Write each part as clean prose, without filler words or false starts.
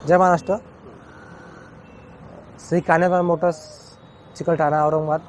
जय Maharashtra. Shri कान्हेबाई Motors, Chikalthana, Aurangabad,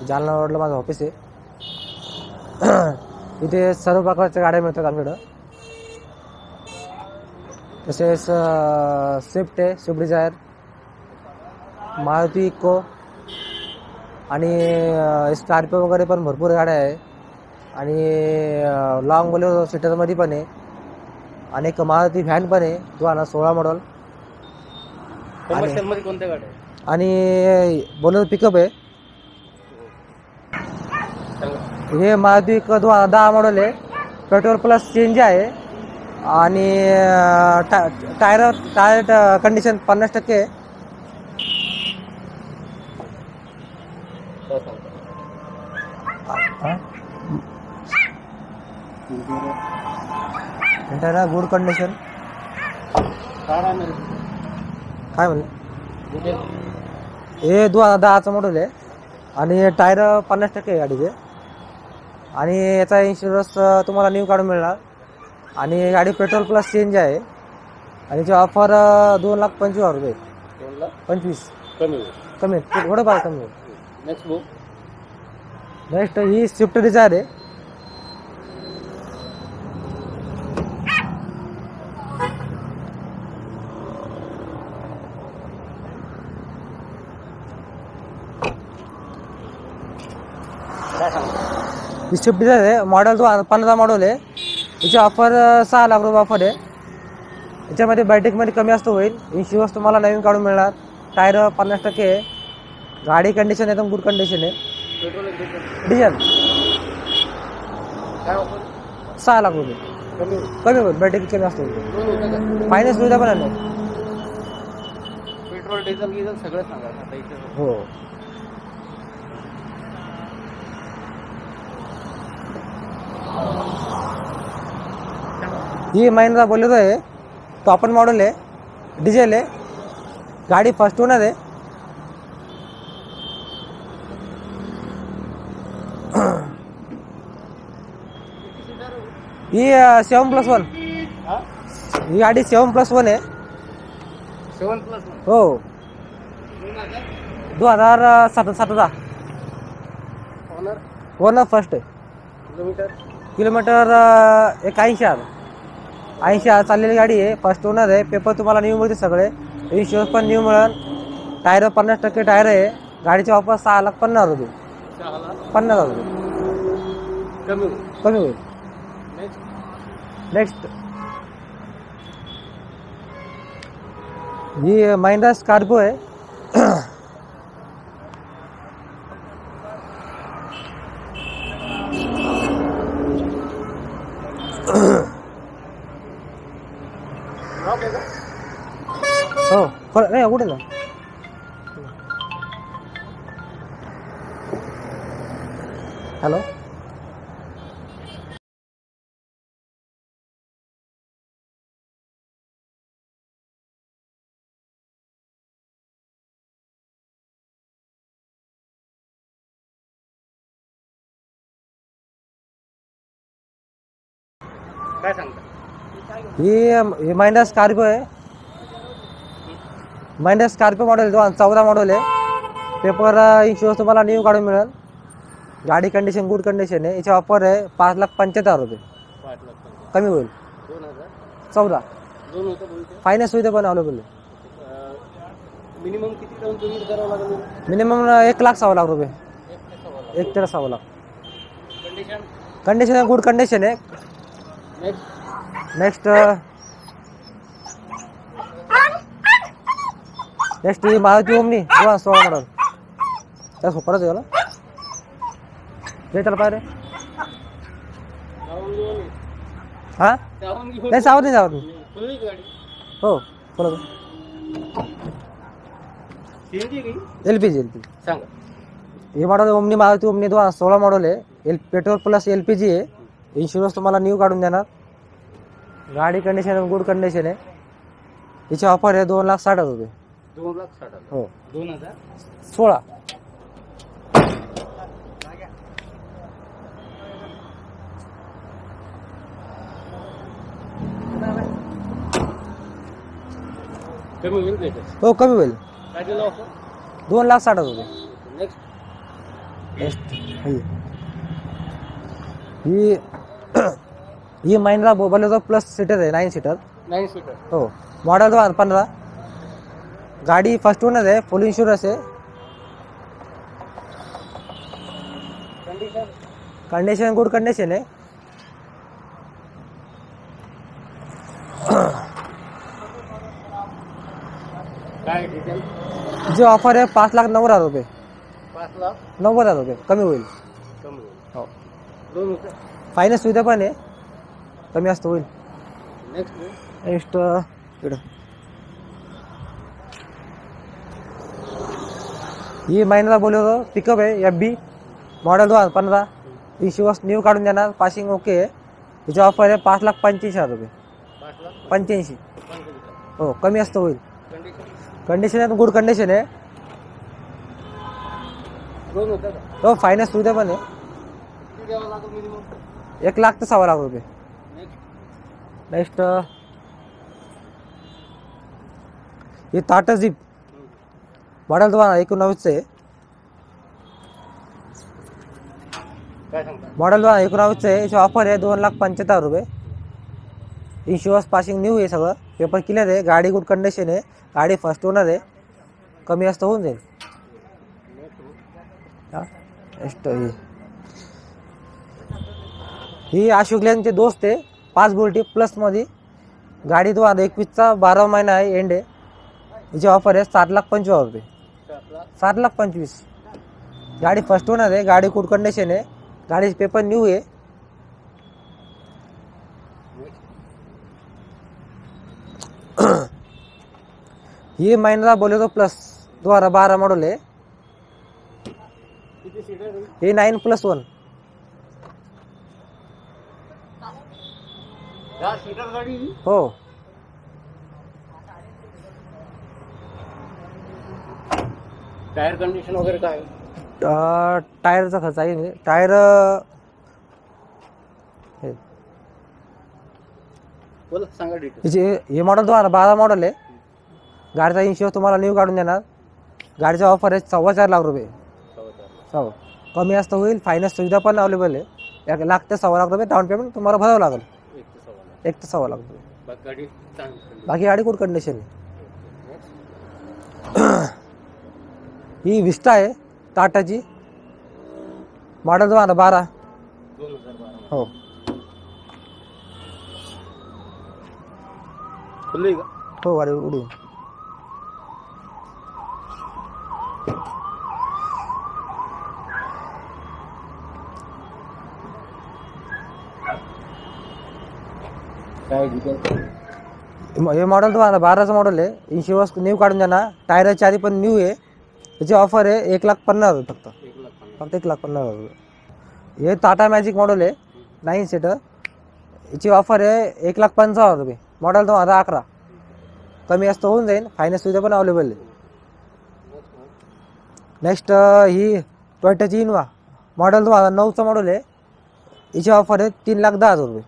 Jalna रोडला माझं office आहे. इथे सर्व प्रकारच्या गाड्या मिळतात आमच्याकडं. तसेच स्विफ्ट आहे, स्विफ्ट डिझायर, मारुती इको आणि स्कॉर्पिओ वगैरे पण भरपूर गाड्या आहे. आणि लॉंग बोलेरो सीटरमध्ये पण आहे. आणि एक मारुती व्हॅन पण आहे 2016 मॉडेल. कमर्शियलमध्ये कोणत्या गाड्या आहेत? आणि बोलेरो पिकअप आहे. हे मारुती इको 2010 मॉडेल आहे. पेट्रोल प्लस सीएनजी आहे. आणि टायर कंडिशन 50% आहे. Good condition. काय म्हणले? हे 2010चं मॉडेल आहे. आणि टायर 50% आहे गाडीचे. आणि याचा इन्शुरन्स तुम्हाला न्यू काढून मिळणार. आणि गाडी पेट्रोल प्लस सीएनजी आहे. आणि याची ऑफर 2,25,000 रुपये. 25 कमी थोडं फार कमी. नेक्स्ट ही स्विफ्ट डिझायर आहे. ही स्विफ्ट डिझायर आहे. मॉडेल 2015 मॉडेल आहे. याची ऑफर 6 लाख रुपये ऑफर आहे. याच्यामध्ये बॅटरीमध्ये कमी जास्त होईल. इन्शुरन्स तुम्हाला नवीन काढून मिळणार. टायर 50% आहे. गाडी कंडिशन एकदम गुड कंडिशन आहे. डिझेल 6 लाख रुपये कमी होईल. बॅटरी कमी जास्त होईल. फायनान्स सुविधा पण आहे. पेट्रोल डिझेल सगळं सांगा. हो. ही महिंद्रा बोलेरो आहे. टॉप मॉडेल आहे. डिझेल आहे. गाडी फर्स्ट ओनर आहे. ही 7+1. ही गाडी 7+1 आहे. 7+1 हो. 2017. ओनर फर्स्ट आहे. किलोमीटर 80,000 चाललेली गाडी आहे. फर्स्ट ओनर आहे. पेपर तुम्हाला न्यू मिळते सगळे. इन्शुरन्स पण न्यू मिळेल. टायर 50% टायर आहे. गाडीची ऑफर 6,50,000 रुपये. 50,000 रुपये कमी होईल. नेक्स्ट ही महिंद्रा स्कॉर्पिओ आहे. हो नाही कुठे ना. हॅलो. काय सांगता? ही महिंद्रा स्कॉर्पिओ आहे. महिंद्रा स्कॉर्पिओ मॉडेल 2014 मॉडेल आहे. पेपर इन्शुरन्स तुम्हाला न्यू काढून मिळेल. गाडी कंडिशन गुड कंडिशन आहे. याची ऑफर आहे 5,75,000 रुपये. कमी होईल. 14. फायनान्स सुविधा पण अवेलेबल आहे. मिनिमम किती डाऊन पेमेंट करावं लागेल? मिनिमम 1,06,000 रुपये. 1,06,000 कंडिशन गुड कंडिशन आहे. नेक्स्ट ही मारुती ओमनी 2016 मॉडेल. त्या सुपरच आहे ना. त्याला पाहिजे हा नाही सावध नाही. हो बोला. LPG सांगा. हे model omni Maruti omni 2016 model आहे. पेट्रोल प्लस LPG आहे. इन्शुरन्स तुम्हाला न्यू काढून देणार. गाडी कंडिशन गुड कंडिशन आहे. याची ऑफर आहे 2,60,000 रुपये. 2,60,000 हो. 2016. कमी होईल त्याच्यात. हो कमी होईल. काय दिलं ऑफर? 2,60,000 रुपये. नेक्स्ट नेक्स्ट ही ही महिंद्रा बोलेरो प्लस सीटर आहे, 9 सीटर. 9 सीटर. हो मॉडेल 2015. गाडी फर्स्ट ओनर आहे, फुल इन्शुरन्स आहे. कंडिशन कंडिशन गुड कंडिशन आहे. काय डिटेल? जे ऑफर आहे 5,90,000 रुपये. 5,90,000 रुपये कमी होईल. कमी होईल. हो दोन होते. फायनान्स सुविधा पण आहे, कमी जास्त होईल. नेक्स्ट नेक्स्ट इकडं ही महिंद्रा बोलेरो पिकअप आहे, FB मॉडेल 2015. इन्शुरन्स न्यू काढून देणार, पासिंग ओके आहे. हिची ऑफर आहे 5,85,000 रुपये. 85. हो कमी जास्त होईल. कंडिशन कंडिशन आहे गुड कंडिशन आहे. दोन होतं का? हो फायनान्स सुविधा पण आहे. किती द्यावं लागेल मिनिमम? 1,00,000 ते 1,00,000 रुपये. नेक्स्ट नेक्स्ट ही टाटा जीप मॉडेल 2019 आहे. काय सांगता? मॉडेल 2019 आहे. याची ऑफर आहे 2,75,000 रुपये. इन्शुरन्स पासिंग न्यू आहे, सगळं पेपर क्लिअर आहे. गाडी गुड कंडिशन आहे, गाडी फर्स्ट ओनर आहे, कमी जास्त होऊन जाईल. नेक्स्ट ही अशोक लेनचे दोस्त आहे, 5 बोल्टी प्लसमध्ये. गाडी 2021चा 12 महिना आहे, एंड आहे. हिची ऑफर आहे 7,25,000 रुपये. 7,25,000. गाडी फर्स्ट ओनर आहे, गाडी गुड कंडिशन आहे, गाडीचे पेपर न्यू आहे. ही महिंद्रा बोलेरो प्लस 2012 मॉडेल आहे. किती सीटर? ही 9+1. 10 सीटर गाडी. हो टायर कंडिशन वगैरे काय? टायरचा खर्च आहे. टायर बोला, सांगा डिटेल. हिचे हे मॉडेल 2012 मॉडेल आहे. गाडीचा इन्शुरन्स तुम्हाला न्यू काढून देणार. गाडीचा ऑफर आहे 4,25,000 रुपये. हो कमी जास्त होईल. फायनान्स सुविधा पण अवेलेबल आहे. 1,00,000 ते 1,00,000 रुपये डाऊन पेमेंट तुम्हाला भरावं लागेल. 1 ते 1,00,000 रुपये. गाडी चांगली. बाकी गाडी गुड कंडिशन आहे. ही विस्टा आहे टाटाची, मॉडेल 2012. 2012. हो खुल्ली का? हो गाडी उडून. काय डिटेल? हे मॉडेल 2012चं मॉडेल आहे. इन्शुरन्स न्यू काढून देणार. टायर चारी पण न्यू आहे. याची ऑफर आहे 1,50,000 रुपये फक्त. 1,50,000 रुपये. हे टाटा मॅजिक मॉडेल आहे, 9 सीटर. याची ऑफर आहे 1,50,000 रुपये. मॉडेल 2011. कमी जास्त होऊन जाईल. फायनान्स सुविधा पण अवेलेबल आहे. नेक्स्ट ही टोयोटाची इनोवा मॉडेल 2009चं मॉडेल आहे. याची ऑफर आहे 3,10,000 रुपये.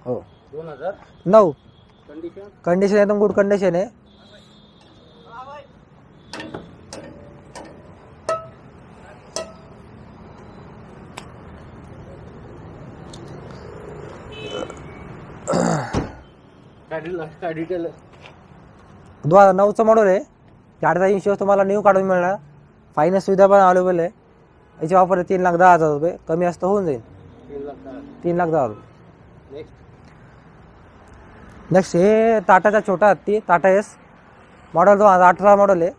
हो 2009. कंडिशन कंडिशन एकदम गुड कंडिशन आहे. काय डिटेल? 2009चं मॉडेल आहे. गाडीचा इन्शुरन्स तुम्हाला न्यू काढून मिळणार. फायनान्स सुविधा पण अवेलेबल आहे. याची ऑफर आहे 3,10,000 रुपये. कमी जास्त होऊन जाईल. 3,10,000 रुपये. नेक्स्ट नेक्स्ट हे टाटाचा छोटा हत्ती, टाटा एस मॉडेल 2018 मॉडेल आहे.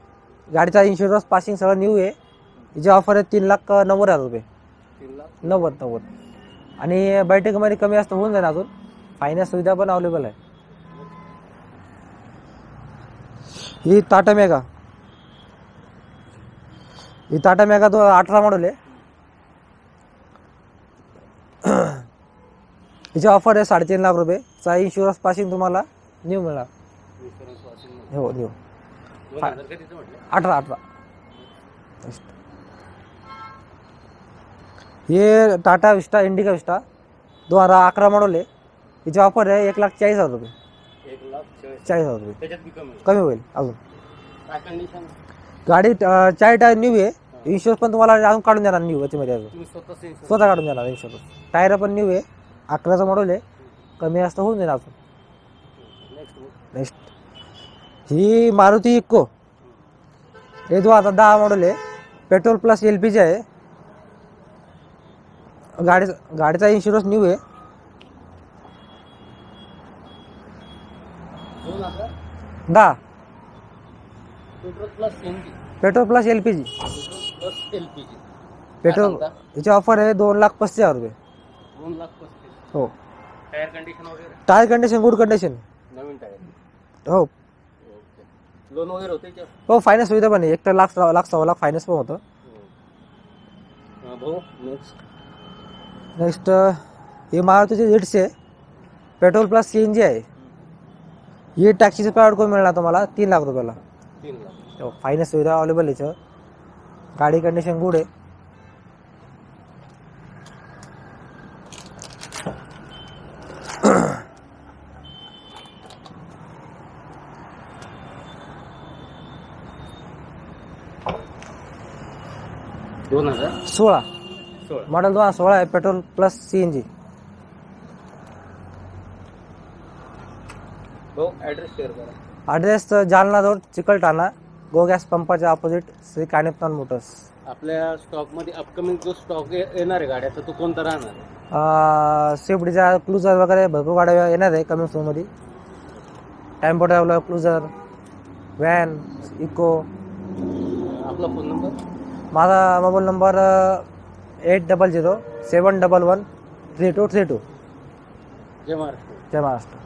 गाडीचा इन्शुरन्स पासिंग सगळं न्यू आहे. याची ऑफर आहे 3,90,000 रुपये. 90. आणि बैठकीमध्ये कमी जास्त होऊन जाईल अजून. फायनान्स सुविधा पण अवेलेबल आहे. ही टाटा मेगा 2018 मॉडेल आहे. हिची ऑफर आहे 3.5 लाख रुपये. चा इन्शुरन्स पासिंग तुम्हाला न्यू मिळणार. हो न्यू 18. हे टाटा विस्टा इंडिका विस्टा 2011 मॉडेल आहे. हिची ऑफर आहे 1,40,000 रुपये. वेळेस 40,000 रुपये त्याच्यात बी कमी कमी होईल अजून. काय कंडिशन गाडी 4 टायर न्यू आहे. इन्शुरन्स पण तुम्हाला अजून काढून देणार न्यू याच्यामध्ये अजून तुम्ही स्वतःच insurance? स्वतः काढून देणार इन्शुरन्स. टायर पण न्यू आहे. 11चं मॉडेल आहे. कमी जास्त होऊन जाईल अजून. नेक्स्ट नेक्स्ट ही मारुती इको हे 2010 मॉडेल आहे. पेट्रोल प्लस LPG आहे. गाडीचा इन्शुरन्स न्यू आहे. 10 petrol plus CNG petrol plus LPG petrol plus LPG petrol याची ऑफर आहे 2,35,000 रुपये. 2,35,000 हो. टायर कंडिशन वगैरे टायर कंडिशन गुड कंडिशन. नवीन टायर हो ओके लोन वगैरे होते का हो फायनान्स सुविधा पण आहे. 1 लाख 1,00,000 लाख फायनान्स पण होतं. भाऊ नेक्स्ट नेक्स्ट ही मारुतीची झेड्स आहे. पेट्रोल प्लस CNG आहे. ही टॅक्सीचं पेमेंट करून मिळणार तुम्हाला 3 लाख रुपयाला. 3 लाख हो फायनान्स सुविधा अवेलेबल आहे याच्यावर. गाडी कंडिशन गुड आहे. दोन हजार 16 16 मॉडेल 2016 आहे. Petrol plus CNG. भाऊ ॲड्रेस शेअर करा ॲड्रेस जालना रोड चिकलठाणा गो गॅस पंपाच्या ऑपोजिट श्री कानिपनाथ मोटर्स. आपल्या स्टॉकमध्ये अपकमिंग जो स्टॉक येणार आहे गाड्याचा तो कोणता राहणार आहे स्विफ्ट डिझायर क्लुझर वगैरे भरपूर गाड्या येणार आहे कमिंग सोनमध्ये. Tempo traveller cruiser van eco. आपला फोन नंबर माझा मोबाईल नंबर 8007113232. जय महाराष्ट्र. जय महाराष्ट्र.